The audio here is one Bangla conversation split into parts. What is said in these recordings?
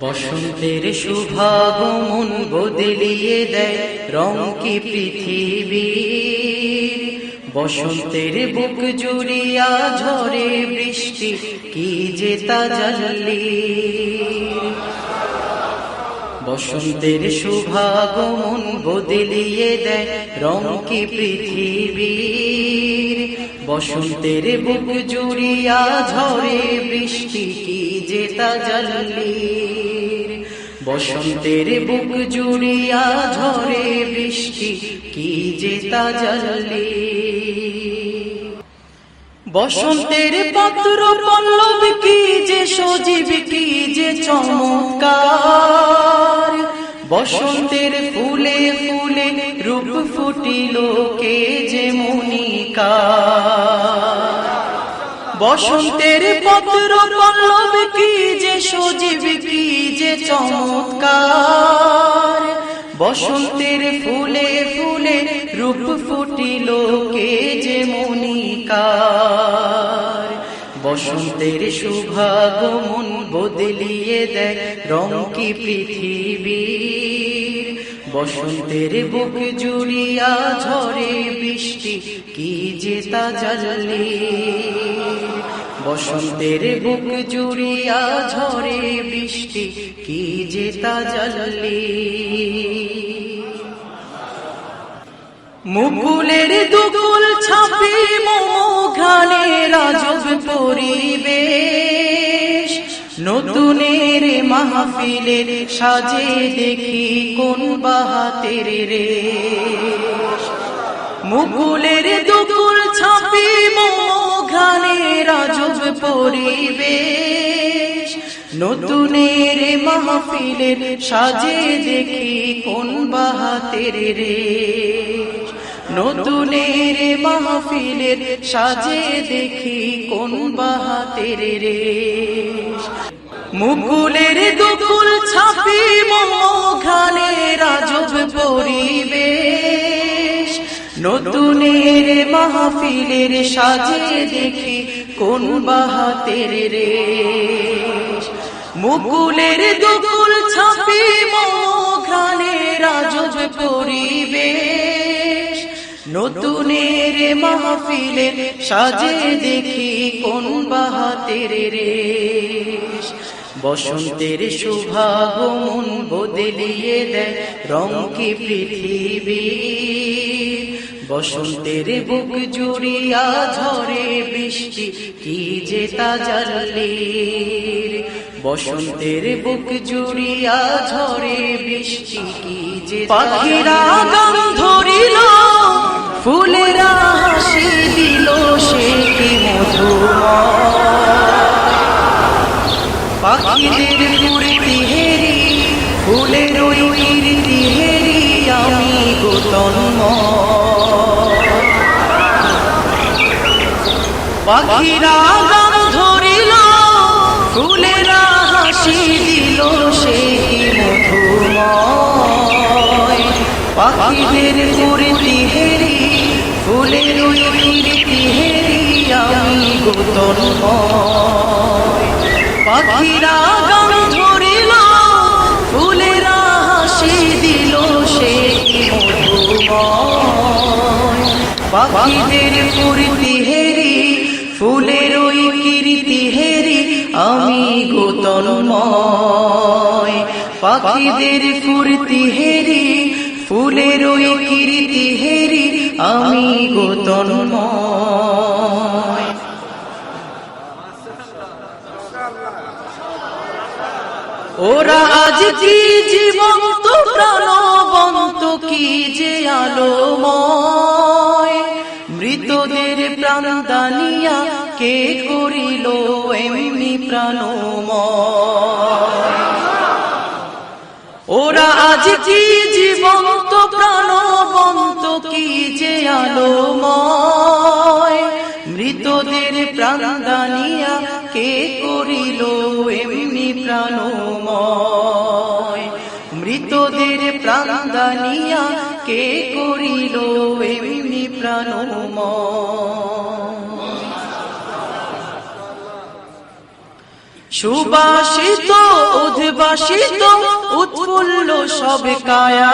বসন্তের শুভাগমন বদলিয়ে দেয় রং কি পৃথিবীর। বসন্তের বুক জুড়িয়া ঝরে বৃষ্টি কি যে তাজাল্লি। বসন্তের শুভাগমন বদলিয়ে দেয় রং কি পৃথিবীর। বসন্তের বুক জুড়িয়া ঝরে বৃষ্টি কি যে তাজাল্লি। বসন্তের বুক জুড়িয়া ঝরে বৃষ্টি কি যে তাজাল্লি। বসন্তের পত্র পল্লব কি যে সজীব কি যে চমৎকার। বসন্তের ফুলে ফুলে রূপ ফুটিল কে যে মনিকার। বসন্তের পত্র পল্লব কি যে সজীব কি যে চমৎকার। বসন্তের ফুলে ফুলে রূপ ফুটিল কে যে মনিকার। বসন্তের শুভাগমন বদলিয়ে দেয় রং কি পৃথিবীর। বসন্তের বুক জুড়িয়া ঝরে বৃষ্টি কি যে তাজাল্লি। বসন্তের বুক জুড়িয়া ঝরে বৃষ্টি কি যে তাজাল্লি। মুকুলের দুকুল ছাপি মোমঘানে রাজব পরিবেশ। নতুনের মাহফিলের সাজে দেখি কোন বাহাতের রেশ। মুকুলের দুকুল ছাপি মোমঘানে রাজব পরিবেশ। নতুনের মাহফিলের সাজে দেখি কোন বাহাতের রেশ। নতুনের মাহফিলের সাজে দেখি কোন বাহাতের রেশ। মুকুলের দুকুল ছাপি মোমঘানে রাজব পরিবেশ। নতুনের মাহফিলের সাজে দেখি কোন বাহাতের রেশ। মুকুলের দুকুল ছাপি মোমঘানে রাজব পরিবেশ। নতুনের মাহফিলের সাজে দেখি কোন বাহাতের রেশ। বসন্তের শুভাগমন বদলিয়ে দেয় রং কি পৃথিবীর। বসন্তের বুক জুড়িয়া ঝরে বৃষ্টি কি যে তাজাল্লির। বসন্তের বুক জুড়িয়া ঝরে বৃষ্টি কি যে। পাখিরা গান ধরিল ফুলেরা হাসি দিল সে কি মধুময়। পাখিদের ফুর্তি হেরি ফুলের ওই কীর্তি হেরি আমি গো তন্ময়। পাখিরা গান ধরিল ফুলেরা হাসি দিল সে কি মধুময়। পাখিদের ফুর্তি হেরি ফুলের ওই কীর্তি হেরি আমি গো তন্ময়। পাখিরা গান ধরিল ফুলেরা হাসি দিল সে কি মধুময়। পাখিদের ফুর্তি হেরি ফুলের ওই কীর্তি হেরি আমি গো তন্ময়। পাখিদের ফুর্তি হেরি ফুলের ওই কীর্তি হেরি আমি গো তন্ময়। ওরা আজ কি জীবন্ত প্রাণবন্ত কি যে আলোময়। মৃতদের প্রাণ দানিয়া কে করিল এমনি প্রাণময়। ওরা আজ কি জীবন্ত প্রাণবন্ত কি যে আলোময়। মৃতদের প্রাণ দানিয়া কে করিল এমনি প্রাণময়। মৃতদের প্রাণ দানিয়া কে করিল এমনি প্রাণময়। সুবাসিত উদ্ভাসিত উৎফুল্ল সব কায়া,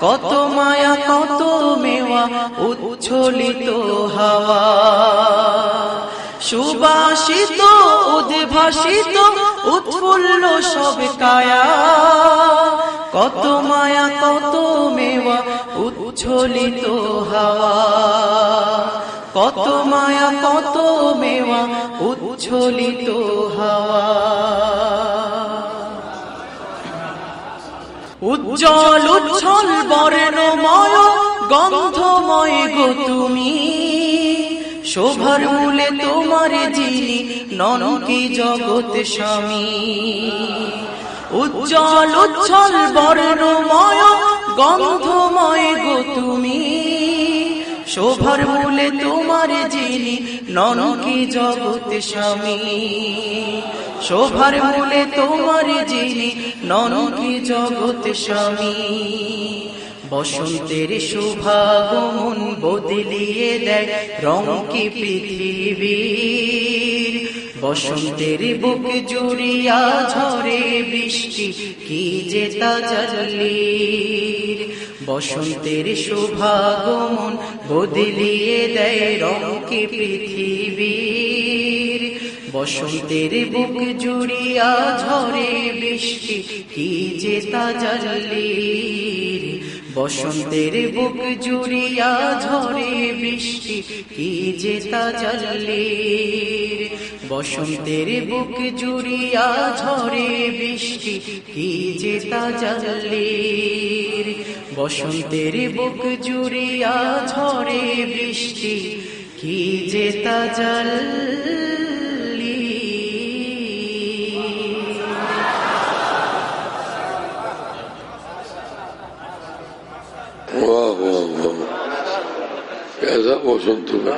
কত মায়া কত মেওয়া উচ্ছলিত হাওয়া। সুবাসিত উদ্ভাসিত উৎফুল্ল সব কায়া, কত মায়া কত মেওয়া উচ্ছলিত হাওয়া, কত মায়া কত মেওয়া উচ্ছলিত হাওয়া। উজ্জ্বল উচ্ছল বর্ণময় গন্ধময় গো তুমি, শোভার মূলে তোমার যিনি ননকি জগৎ স্বামী। উজ্জ্বল উচ্ছল বর্ণময় গন্ধময় গো তুমি, শোভার মূলে তোমার যিনি ননকি জগৎ স্বামী। শোভার মূলে তোমার যিনি ননকি জগৎ স্বামী। বসন্তের শুভাগমন বদলিয়ে দেয় রং কি পৃথিবীর, বসন্তের বুক জুড়িয়া ঝরে বৃষ্টি কি যে তাজাল্লির। বসন্তের শুভাগমন বদলিয়ে দেয় রং কি পৃথিবীর, বসন্তের বুক জুড়িয়া ঝরে বৃষ্টি কি যে তাজাল্লির। বসন্তের বুক জুড়িয়া ঝরে বৃষ্টি কি যে তাজাল্লির। বসন্তের বুক জুড়িয়া ঝরে বৃষ্টি কি যে তাজাল্লির। বসন্তের বুক জুড়িয়া ঝরে বৃষ্টি কি যে তাজাল্লির। वाह वाह वाह, कैसा बसंत है।